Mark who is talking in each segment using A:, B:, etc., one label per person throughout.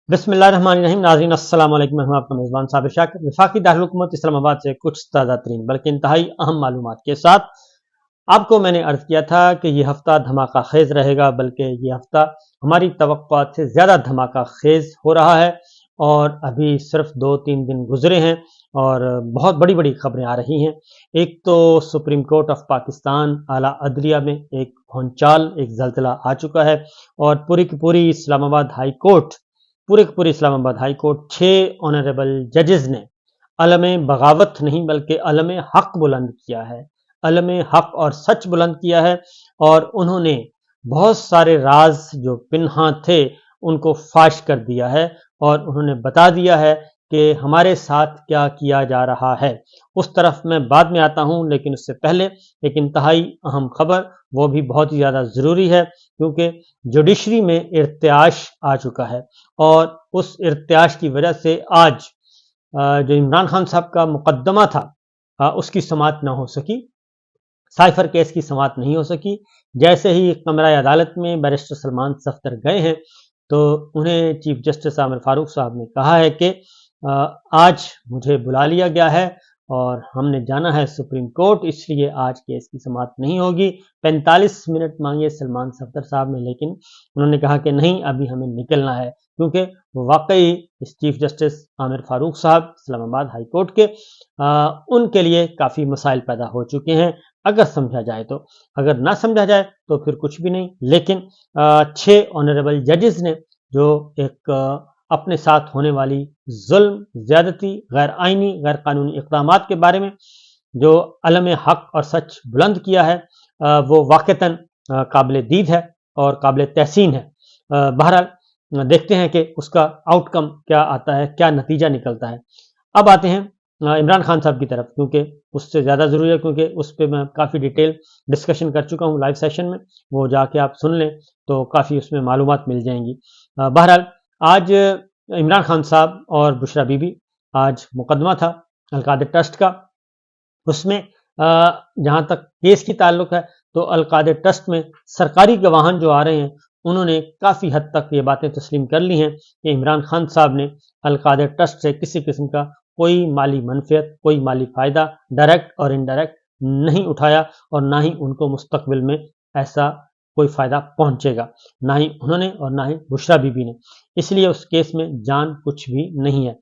A: بسم اللہ الرحمن الرحیم. ناظرین السلام علیکم. میں آپ کا میزبان صابر شاکر وفاقی دارالحکومت اسلام آباد سے کچھ تازہ ترین بلکہ انتہائی اہم معلومات کے ساتھ. آپ کو میں نے عرض کیا تھا کہ یہ ہفتہ دھماکہ خیز رہے گا، بلکہ یہ ہفتہ ہماری توقعات سے زیادہ دھماکہ خیز ہو رہا ہے اور ابھی صرف 2-3 دن گزرے ہیں اور بہت بڑی بڑی خبریں آ رہی ہیں. ایک تو سپریم کورٹ آف پاکستان اعلیٰ عدلیہ میں ایک بھونچال، ایک زلزلہ آ چکا ہے اور پوری کی پوری اسلام آباد ہائی کورٹ، اسلام آباد ہائی کورٹ 6 آنریبل ججز نے علم بغاوت نہیں بلکہ علم حق بلند کیا ہے، علم حق اور سچ بلند کیا ہے، اور انہوں نے بہت سارے راز جو پنہاں تھے ان کو فاش کر دیا ہے اور انہوں نے بتا دیا ہے کہ ہمارے ساتھ کیا کیا جا رہا ہے. اس طرف میں بعد میں آتا ہوں، لیکن اس سے پہلے ایک انتہائی اہم خبر، وہ بھی بہت ہی زیادہ ضروری ہے کیونکہ جوڈیشری میں ارتعاش آ چکا ہے اور اس ارتعاش کی وجہ سے آج جو عمران خان صاحب کا مقدمہ تھا اس کی سماعت نہ ہو سکی، سائفر کیس کی سماعت نہیں ہو سکی. جیسے ہی کمرہ عدالت میں بیرسٹر سلمان صفدر گئے ہیں تو انہیں چیف جسٹس عامر فاروق صاحب نے کہا ہے کہ آج مجھے بلا لیا گیا ہے اور ہم نے جانا ہے سپریم کورٹ، اس لیے آج کیس کی سماعت نہیں ہوگی. 45 منٹ مانگے سلمان صفدر صاحب نے، لیکن انہوں نے کہا کہ نہیں، ابھی ہمیں نکلنا ہے، کیونکہ واقعی اس چیف جسٹس عامر فاروق صاحب اسلام آباد ہائی کورٹ کے ان کے لیے کافی مسائل پیدا ہو چکے ہیں اگر سمجھا جائے تو. اگر نہ سمجھا جائے تو پھر کچھ بھی نہیں. لیکن 6 آنریبل ججز نے جو ایک اپنے ساتھ ہونے والی ظلم، زیادتی، غیر آئینی، غیر قانونی اقدامات کے بارے میں جو علم حق اور سچ بلند کیا ہے وہ واقعتاً قابل دید ہے اور قابل تحسین ہے. بہرحال دیکھتے ہیں کہ اس کا آؤٹ کم کیا آتا ہے، کیا نتیجہ نکلتا ہے. اب آتے ہیں عمران خان صاحب کی طرف، کیونکہ اس سے زیادہ ضروری ہے، کیونکہ اس پہ میں کافی ڈیٹیل ڈسکشن کر چکا ہوں لائیو سیشن میں، وہ جا کے آپ سن لیں تو کافی اس میں معلومات مل جائیں گی. بہرحال آج عمران خان صاحب اور بشرا بی بی، آج مقدمہ تھا القادر ٹرسٹ کا. اس میں جہاں تک کیس کی تعلق ہے تو القادر ٹرسٹ میں سرکاری گواہان جو آ رہے ہیں انہوں نے کافی حد تک یہ باتیں تسلیم کر لی ہیں کہ عمران خان صاحب نے القادر ٹرسٹ سے کسی قسم کا کوئی مالی منفعت، کوئی مالی فائدہ ڈائریکٹ اور انڈائریکٹ نہیں اٹھایا اور نہ ہی ان کو مستقبل میں ایسا کوئی فائدہ پہنچے گا، نہ ہی انہوں نے اور نہ ہی بشرا بی بی نے. اس لیے اس کیس میں جان کچھ بھی نہیں ہے.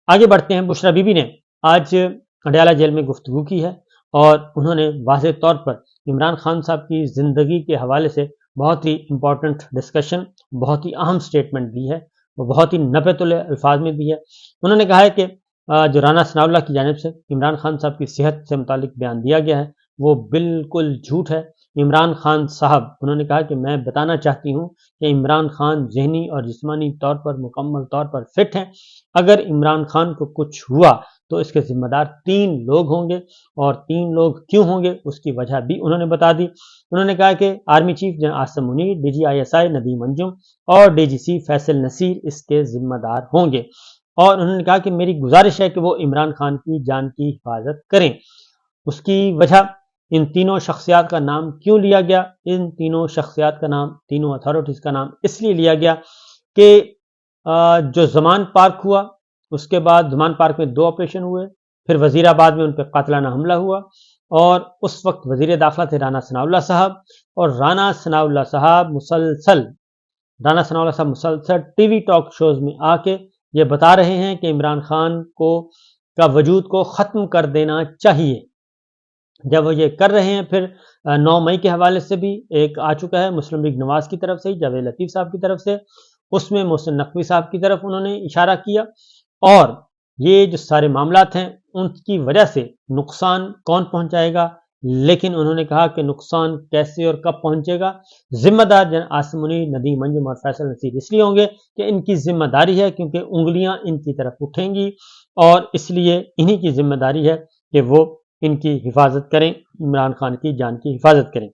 A: آگے بڑھتے ہیں. بشرا بی بی نے آج اڈیالہ جیل میں گفتگو کی ہے اور انہوں نے واضح طور پر عمران خان صاحب کی زندگی کے حوالے سے بہت ہی امپورٹنٹ ڈسکشن، بہت ہی اہم سٹیٹمنٹ دی ہے، وہ بہت ہی نپے تلے الفاظ میں دی ہے. انہوں نے کہا ہے کہ جو رانا ثناء اللہ کی جانب سے عمران خان صاحب کی صحت سے متعلق بیان دیا گیا ہے وہ بالکل جھوٹ ہے. عمران خان صاحب، انہوں نے کہا کہ میں بتانا چاہتی ہوں کہ عمران خان ذہنی اور جسمانی طور پر مکمل طور پر فٹ ہیں. اگر عمران خان کو کچھ ہوا تو اس کے ذمہ دار 3 لوگ ہوں گے، اور 3 لوگ کیوں ہوں گے اس کی وجہ بھی انہوں نے بتا دی. انہوں نے کہا کہ army chief general Asim Munir, D G ISI Nadeem Anjum اور D G C Faisal Naseer اس کے ذمہ دار ہوں گے، اور انہوں نے کہا کہ میری گزارش ہے کہ وہ عمران خان کی جان کی حفاظت کریں. اس کی وجہ ان تینوں شخصیات کا نام کیوں لیا گیا؟ ان تینوں شخصیات کا نام، تینوں اتھارٹیز کا نام اس لیے لیا گیا کہ جو زمان پارک ہوا، اس کے بعد زمان پارک میں 2 آپریشن ہوئے، پھر وزیر آباد میں ان پہ قاتلانہ حملہ ہوا، اور اس وقت وزیر داخلہ تھے رانا ثناء اللہ صاحب، اور رانا ثناء اللہ صاحب مسلسل ٹی وی ٹاک شوز میں آ کے یہ بتا رہے ہیں کہ عمران خان کا وجود کو ختم کر دینا چاہیے. جب وہ یہ کر رہے ہیں، پھر 9 مئی کے حوالے سے بھی ایک آ چکا ہے مسلم لیگ نواز کی طرف سے، جاوید لطیف صاحب کی طرف سے، اس میں محسن نقوی صاحب کی طرف انہوں نے اشارہ کیا. اور یہ جو سارے معاملات ہیں ان کی وجہ سے نقصان کون پہنچائے گا، لیکن انہوں نے کہا کہ نقصان کیسے اور کب پہنچے گا. ذمہ دار جنرل عاصم منیر، ندیم انجم اور فیصل نصیر اس لیے ہوں گے کہ ان کی ذمہ داری ہے، کیونکہ انگلیاں ان کی طرف اٹھیں گی اور اس لیے انہی کی ذمہ داری ہے کہ وہ ان کی حفاظت کریں، عمران خان کی جان کی حفاظت کریں.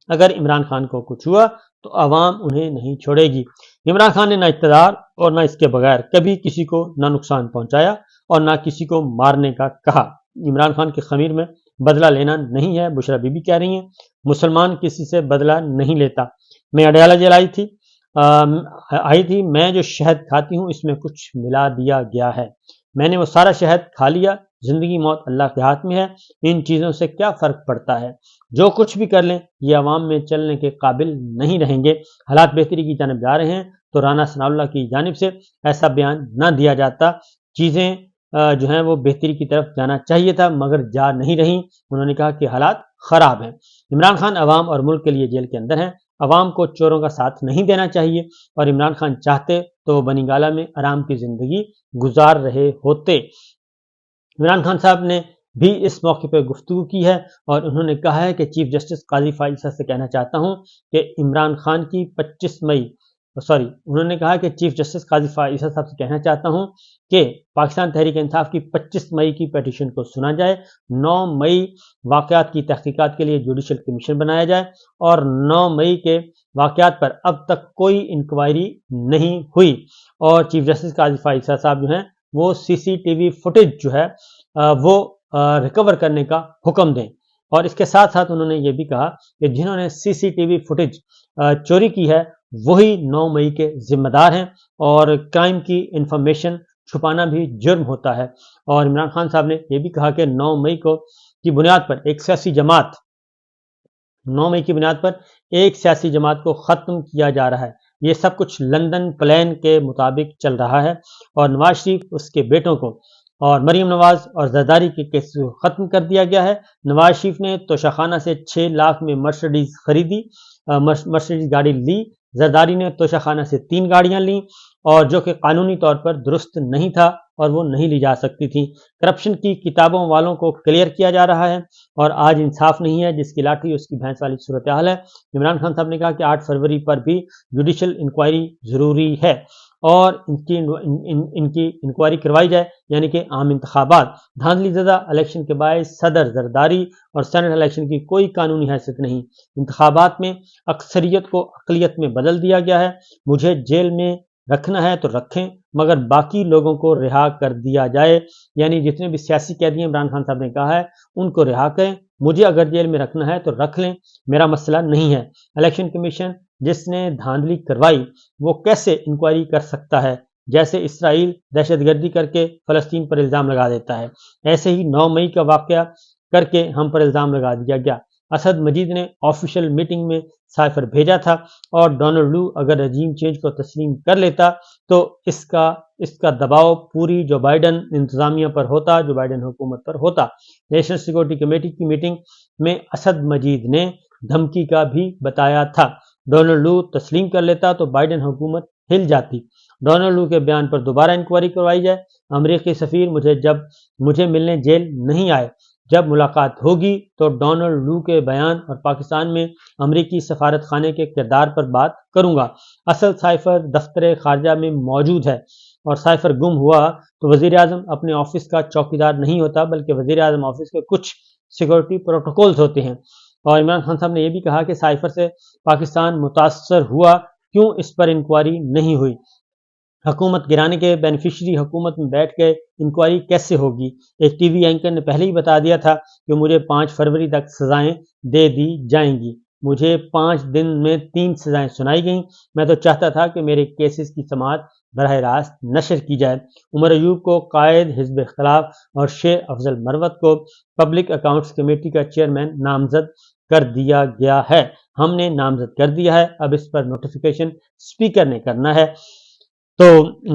A: اگر عمران خان کو کچھ ہوا تو عوام انہیں نہیں چھوڑے گی. عمران خان نے نہ اقتدار اور نہ اس کے بغیر کبھی کسی کو نہ نقصان پہنچایا اور نہ کسی کو مارنے کا کہا. عمران خان کے خمیر میں بدلہ لینا نہیں ہے. بشرا بی بی کہہ رہی ہیں مسلمان کسی سے بدلہ نہیں لیتا. میں اڈیالہ جیل آئی تھی آئی تھی، میں جو شہد کھاتی ہوں اس میں کچھ ملا دیا گیا ہے، میں نے وہ سارا شہد کھا لیا، زندگی موت اللہ کے ہاتھ میں ہے، ان چیزوں سے کیا فرق پڑتا ہے، جو کچھ بھی کر لیں یہ عوام میں چلنے کے قابل نہیں رہیں گے، حالات بہتری کی جانب جا رہے ہیں تو رانا ثناء اللہ کی جانب سے ایسا بیان نہ دیا جاتا، چیزیں جو ہیں وہ بہتری کی طرف جانا چاہیے تھا مگر جا نہیں رہی، انہوں نے کہا کہ حالات خراب ہیں۔ عمران خان عوام اور ملک کے لیے جیل کے اندر ہیں، عوام کو چوروں کا ساتھ نہیں دینا چاہیے، اور عمران خان چاہتے تو وہ بنی گالہ میں آرام کی زندگی گزار رہے ہوتے۔ عمران خان صاحب نے بھی اس موقع پہ گفتگو کی ہے اور انہوں نے کہا ہے کہ چیف جسٹس قاضی فائز صاحب سے کہنا چاہتا ہوں کہ عمران خان کی انہوں نے کہا کہ چیف جسٹس قاضی فائز صاحب سے کہنا چاہتا ہوں کہ پاکستان تحریک انصاف کی 25 مئی کی پیٹیشن کو سنا جائے، 9 مئی واقعات کی تحقیقات کے لیے جوڈیشل کمیشن بنایا جائے، اور 9 مئی کے واقعات پر اب تک کوئی انکوائری نہیں ہوئی، اور چیف جسٹس قاضی فائز صاحب جو ہیں وہ CCTV فوٹیج جو ہے وہ ریکور کرنے کا حکم دیں، اور اس کے ساتھ ساتھ انہوں نے یہ بھی کہا کہ جنہوں نے CCTV فوٹیج چوری کی ہے وہی 9 مئی کے ذمہ دار ہیں، اور کرائم کی انفارمیشن چھپانا بھی جرم ہوتا ہے، اور عمران خان صاحب نے یہ بھی کہا کہ 9 مئی کی بنیاد پر ایک سیاسی جماعت 9 مئی کی بنیاد پر ایک سیاسی جماعت کو ختم کیا جا رہا ہے، یہ سب کچھ لندن پلان کے مطابق چل رہا ہے، اور نواز شریف اس کے بیٹوں کو اور مریم نواز اور زرداری کے کیس کو ختم کر دیا گیا ہے۔ نواز شریف نے توشاخانہ سے 6 لاکھ میں مرسڈیز خریدی، مرسڈیز گاڑی لی، زرداری نے توشاخانہ سے 3 گاڑیاں لیں، اور جو کہ قانونی طور پر درست نہیں تھا اور وہ نہیں لی جا سکتی تھی۔ کرپشن کی کتابوں والوں کو کلیئر کیا جا رہا ہے، اور آج انصاف نہیں ہے، جس کی لاٹھی اس کی بھینس والی صورتحال ہے۔ عمران خان صاحب نے کہا کہ 8 فروری پر بھی جوڈیشل انکوائری ضروری ہے، اور ان کی انکوائری کروائی جائے، یعنی کہ عام انتخابات۔ دھاندلی زدہ الیکشن کے باعث صدر، زرداری اور سینٹ الیکشن کی کوئی قانونی حیثیت نہیں، انتخابات میں اکثریت کو اقلیت میں بدل دیا گیا ہے، مجھے جیل میں رکھنا ہے تو رکھیں مگر باقی لوگوں کو رہا کر دیا جائے، یعنی جتنے بھی سیاسی قیدی ہیں عمران خان صاحب نے کہا ہے ان کو رہا کریں، مجھے اگر جیل میں رکھنا ہے تو رکھ لیں، میرا مسئلہ نہیں ہے۔ الیکشن کمیشن جس نے دھاندلی کروائی وہ کیسے انکوائری کر سکتا ہے؟ جیسے اسرائیل دہشت گردی کر کے فلسطین پر الزام لگا دیتا ہے، ایسے ہی 9 مئی کا واقعہ کر کے ہم پر الزام لگا دیا گیا۔ اسد مجید نے آفیشیل میٹنگ میں سائفر بھیجا تھا، اور ڈونلڈ لو اگر رجیم چینج کو تسلیم کر لیتا تو اس کا دباؤ پوری جو بائیڈن انتظامیہ پر ہوتا، جو بائیڈن حکومت پر ہوتا۔ نیشنل سیکورٹی کمیٹی کی میٹنگ میں اسد مجید نے دھمکی کا بھی بتایا تھا، ڈونلڈ لو تسلیم کر لیتا تو بائیڈن حکومت ہل جاتی، ڈونلڈ لو کے بیان پر دوبارہ انکوائری کروائی جائے، امریکی سفیر مجھے ملنے جیل نہیں آئے، جب ملاقات ہوگی تو ڈونلڈ لو کے بیان اور پاکستان میں امریکی سفارت خانے کے کردار پر بات کروں گا۔ اصل سائفر دفتر خارجہ میں موجود ہے، اور سائفر گم ہوا تو وزیر اعظم اپنے آفس کا چوکیدار نہیں ہوتا بلکہ وزیر اعظم آفس کے کچھ سیکورٹی پروٹوکولز ہوتے ہیں۔ اور عمران خان صاحب نے یہ بھی کہا کہ سائفر سے پاکستان متاثر ہوا، کیوں اس پر انکوائری نہیں ہوئی؟ حکومت گرانے کے بینیفیشری حکومت میں بیٹھ کے انکوائری کیسے ہوگی؟ ایک ٹی وی اینکر نے پہلے ہی بتا دیا تھا کہ مجھے 5 فروری تک سزائیں دے دی جائیں گی، مجھے 5 دن میں 3 سزائیں سنائی گئیں، میں تو چاہتا تھا کہ میرے کیسز کی سماعت براہ راست نشر کی جائے۔ عمر ایوب کو قائد حزب اختلاف اور شیخ افضل مروت کو پبلک اکاؤنٹس کمیٹی کا چیئرمین نامزد کر دیا گیا ہے، ہم نے نامزد کر دیا ہے، اب اس پر نوٹیفیکیشن اسپیکر نے کرنا ہے۔ تو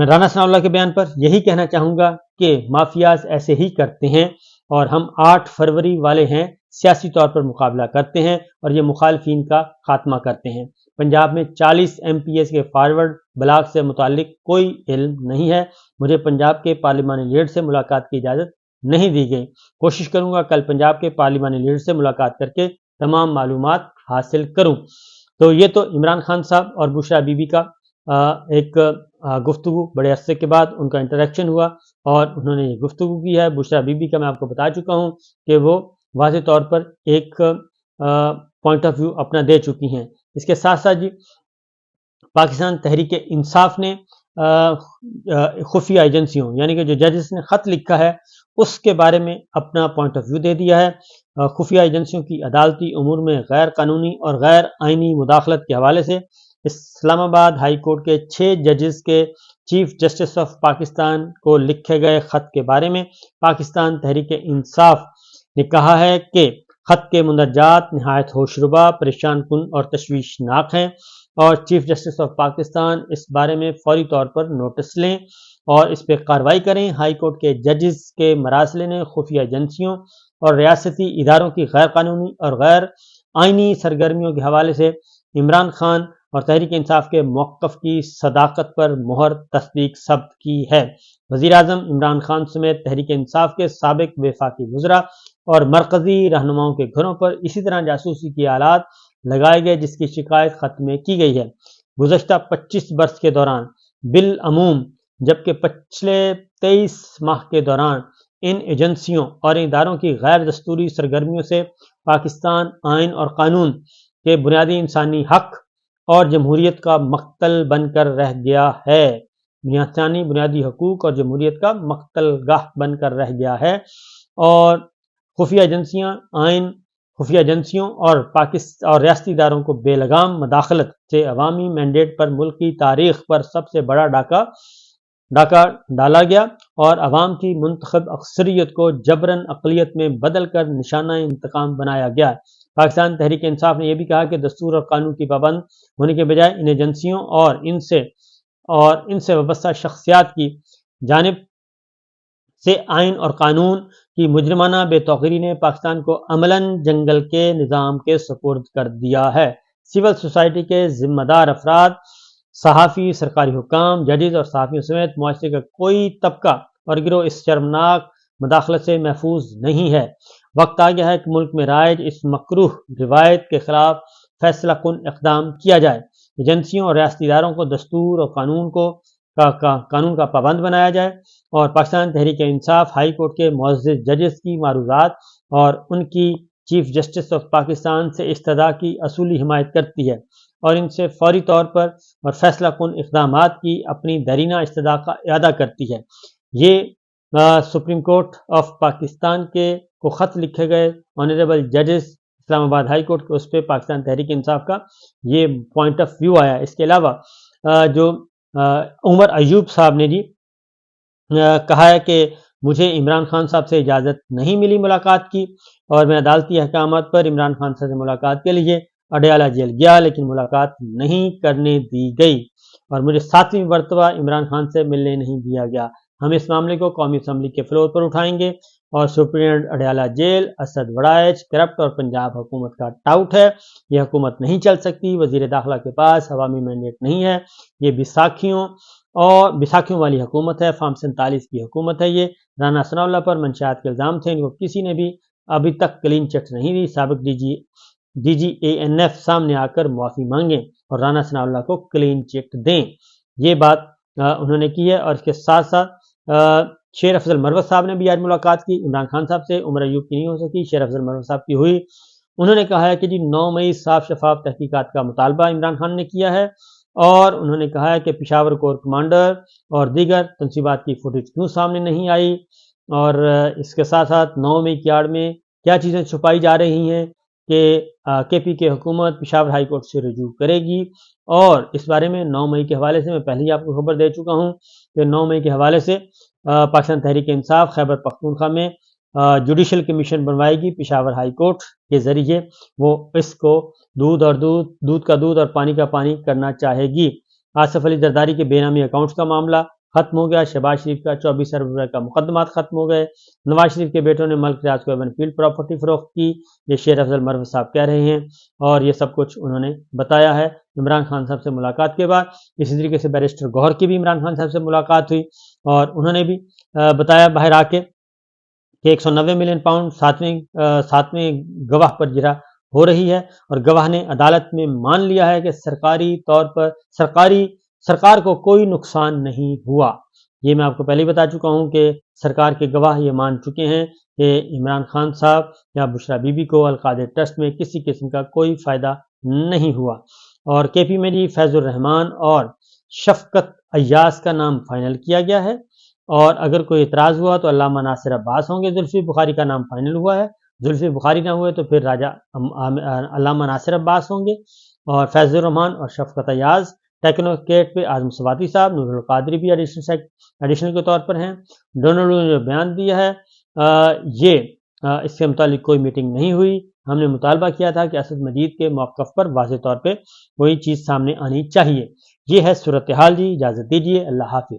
A: رانا ثناء اللہ کے بیان پر یہی کہنا چاہوں گا کہ مافیاز ایسے ہی کرتے ہیں، اور ہم 8 فروری والے ہیں، سیاسی طور پر مقابلہ کرتے ہیں اور یہ مخالفین کا خاتمہ کرتے ہیں۔ پنجاب میں 40 MPs کے فارورڈ بلاک سے متعلق کوئی علم نہیں ہے، مجھے پنجاب کے پارلیمانی لیڈر سے ملاقات کی اجازت نہیں دی گئی، کوشش کروں گا کل پنجاب کے پارلیمانی لیڈر سے ملاقات کر کے تمام معلومات حاصل کروں۔ تو یہ تو عمران خان صاحب اور بشرا بی بی کا ایک گفتگو، بڑے عرصے کے بعد ان کا انٹریکشن ہوا اور انہوں نے یہ گفتگو کی ہے۔ بشرا بی بی کا میں آپ کو بتا چکا ہوں کہ وہ واضح طور پر ایک پوائنٹ آف ویو اپنا دے چکی ہیں۔ اس کے ساتھ ساتھ پاکستان تحریک انصاف نے خفیہ ایجنسیوں یعنی کہ جو ججز نے خط لکھا ہے اس کے بارے میں اپنا پوائنٹ آف ویو دے دیا ہے۔ خفیہ ایجنسیوں کی عدالتی امور میں غیر قانونی اور غیر آئینی مداخلت کے حوالے سے اسلام آباد ہائی کورٹ کے 6 ججز کے چیف جسٹس آف پاکستان کو لکھے گئے خط کے بارے میں پاکستان تحریک انصاف نے کہا ہے کہ خط کے مندرجات نہایت ہوشربا، پریشان کن اور تشویشناک ہیں اور چیف جسٹس آف پاکستان اس بارے میں فوری طور پر نوٹس لیں اور اس پہ کارروائی کریں۔ ہائی کورٹ کے ججز کے مراسلے نے خفیہ ایجنسیوں اور ریاستی اداروں کی غیر قانونی اور غیر آئینی سرگرمیوں کے حوالے سے عمران خان اور تحریک انصاف کے موقف کی صداقت پر مہر تصدیق ثبت کی ہے۔ وزیر اعظم عمران خان سمیت تحریک انصاف کے سابق وفاقی وزراء اور مرکزی رہنماؤں کے گھروں پر اسی طرح جاسوسی کے آلات لگائے گئے جس کی شکایت خط میں کی گئی ہے۔ گزشتہ 25 برس کے دوران بالعموم، جبکہ پچھلے 23 ماہ کے دوران ان ایجنسیوں اور اداروں کی غیر دستوری سرگرمیوں سے پاکستان آئین اور قانون کے بنیادی انسانی حق اور جمہوریت کا مقتل بن کر رہ گیا ہے۔ انسانی بنیادی حقوق اور جمہوریت کا مقتل گاہ بن کر رہ گیا ہے اور خفیہ ایجنسیوں اور ریاستی اداروں کو بے لگام مداخلت سے عوامی مینڈیٹ پر ملک کی تاریخ پر سب سے بڑا ڈاکہ ڈالا گیا اور عوام کی منتخب اکثریت کو جبراً اقلیت میں بدل کر نشانہ انتقام بنایا گیا۔ پاکستان تحریک انصاف نے یہ بھی کہا کہ دستور اور قانون کی پابند ہونے کے بجائے ان ایجنسیوں اور ان سے وابستہ شخصیات کی جانب سے آئین اور قانون کی مجرمانہ بے توقیری نے پاکستان کو عملاً جنگل کے نظام کے سپرد کر دیا ہے۔ سول سوسائٹی کے ذمہ دار افراد، صحافی، سرکاری حکام، ججز اور صحافیوں سمیت معاشرے کا کوئی طبقہ اور گروہ اس شرمناک مداخلت سے محفوظ نہیں ہے۔ وقت آ گیا ہے کہ ملک میں رائج اس مکروہ روایت کے خلاف فیصلہ کن اقدام کیا جائے۔ ایجنسیوں اور ریاستی اداروں کو دستور اور قانون کا پابند بنایا جائے اور پاکستان تحریک انصاف ہائی کورٹ کے معزز ججز کی معروضات اور ان کی چیف جسٹس آف پاکستان سے استدعا کی اصولی حمایت کرتی ہے اور ان سے فوری طور پر اور فیصلہ کن اقدامات کی اپنی دیرینہ استدعا کا اعادہ کرتی ہے۔ یہ سپریم کورٹ آف پاکستان کو خط لکھے گئے آنریبل ججز اسلام آباد ہائی کورٹ کے اس پہ پاکستان تحریک انصاف کا یہ پوائنٹ آف ویو آیا۔ اس کے علاوہ جو عمر ایوب صاحب نے کہا ہے کہ مجھے عمران خان صاحب سے اجازت نہیں ملی ملاقات کی اور میں عدالتی احکامات پر عمران خان صاحب سے ملاقات کے لیے اڈیالہ جیل گیا لیکن ملاقات نہیں کرنے دی گئی اور مجھے 7ویں مرتبہ عمران خان سے ملنے نہیں دیا گیا۔ ہم اس معاملے کو قومی اسمبلی کے فلور پر اٹھائیں گے اور superintendent Adiala jail Asad Warraich corrupt اور پنجاب حکومت کا ٹاؤٹ ہے۔ یہ حکومت نہیں چل سکتی۔ وزیر داخلہ کے پاس عوامی مینڈیٹ نہیں ہے۔ یہ بیساکھیوں والی حکومت ہے۔ فارم 47 کی حکومت ہے۔ یہ رانا ثناء اللہ پر منشیات کے الزام تھے، ان کو کسی نے بھی ابھی تک کلین چٹ نہیں دی۔ سابق ڈی جی ANF سامنے آ کر معافی مانگیں اور رانا ثناء اللہ کو کلین چٹ دیں۔ یہ بات انہوں نے کی ہے اور اس کے ساتھ ساتھ شیر افضل مروت صاحب نے بھی آج ملاقات کی عمران خان صاحب سے۔ عمر ایوب کی نہیں ہو سکی، شیر افضل مروت صاحب کی ہوئی۔ انہوں نے کہا ہے کہ 9 مئی صاف شفاف تحقیقات کا مطالبہ عمران خان نے کیا ہے اور انہوں نے کہا ہے کہ پشاور کور کمانڈر اور دیگر تنصیبات کی فوٹیج کیوں سامنے نہیں آئی اور اس کے ساتھ ساتھ 9 مئی کی آڑ میں کیا چیزیں چھپائی جا رہی ہیں کہ KP کی حکومت پشاور ہائی کورٹ سے رجوع کرے گی اور اس بارے میں 9 مئی کے حوالے سے میں پہلے ہی آپ کو خبر دے چکا ہوں کہ 9 مئی کے حوالے سے پاکستان تحریک انصاف خیبر پختونخوا میں جوڈیشل کمیشن بنوائے گی پشاور ہائی کورٹ کے ذریعے۔ وہ اس کو دودھ کا دودھ اور پانی کا پانی کرنا چاہے گی۔ آصف علی زرداری کے بے نامی اکاؤنٹس کا معاملہ ختم ہو گیا۔ شہباز شریف کا 24 ارب روپے کا مقدمات ختم ہو گئے۔ نواز شریف کے بیٹوں نے ملک ریاض کو ایون فیلڈ پراپرٹی فروخت کی، یہ شیر افضل مروت صاحب کہہ رہے ہیں اور یہ سب کچھ انہوں نے بتایا ہے عمران خان صاحب سے ملاقات کے بعد۔ اسی طریقے سے بیرسٹر گوہر کی بھی عمران خان صاحب سے ملاقات ہوئی اور انہوں نے بھی بتایا باہر آ کے کہ 190 ملین پاؤنڈ 7ویں گواہ پر جرا ہو رہی ہے اور گواہ نے عدالت میں مان لیا ہے کہ سرکاری طور پر سرکار کو کوئی نقصان نہیں ہوا۔ یہ میں آپ کو پہلے ہی بتا چکا ہوں کہ سرکار کے گواہ یہ مان چکے ہیں کہ عمران خان صاحب یا بشرا بی بی کو القادر ٹرسٹ میں کسی قسم کا کوئی فائدہ نہیں ہوا۔ اور KP میں جی فیض الرحمان اور شفقت ایاز کا نام فائنل کیا گیا ہے اور اگر کوئی اعتراض ہوا تو علامہ ناصر عباس ہوں گے۔ زلفی بخاری کا نام فائنل ہوا ہے، زلفی بخاری نہ ہوئے تو پھر راجہ علامہ ناصر عباس ہوں گے اور فیض الرحمان اور شفقت ایاز ٹیکنوکریٹ پہ اعظم سواتی صاحب، نور القادری بھی ایڈیشنل کے طور پر ہیں. ڈونلڈ نے جو بیان دیا ہے اس کے متعلق کوئی میٹنگ نہیں ہوئی. ہم نے مطالبہ کیا تھا کہ اسد مجید کے موقف پر واضح طور پہ کوئی چیز سامنے آنی چاہیے. یہ ہے صورتحال جی. اجازت دیجیے. اللہ حافظ.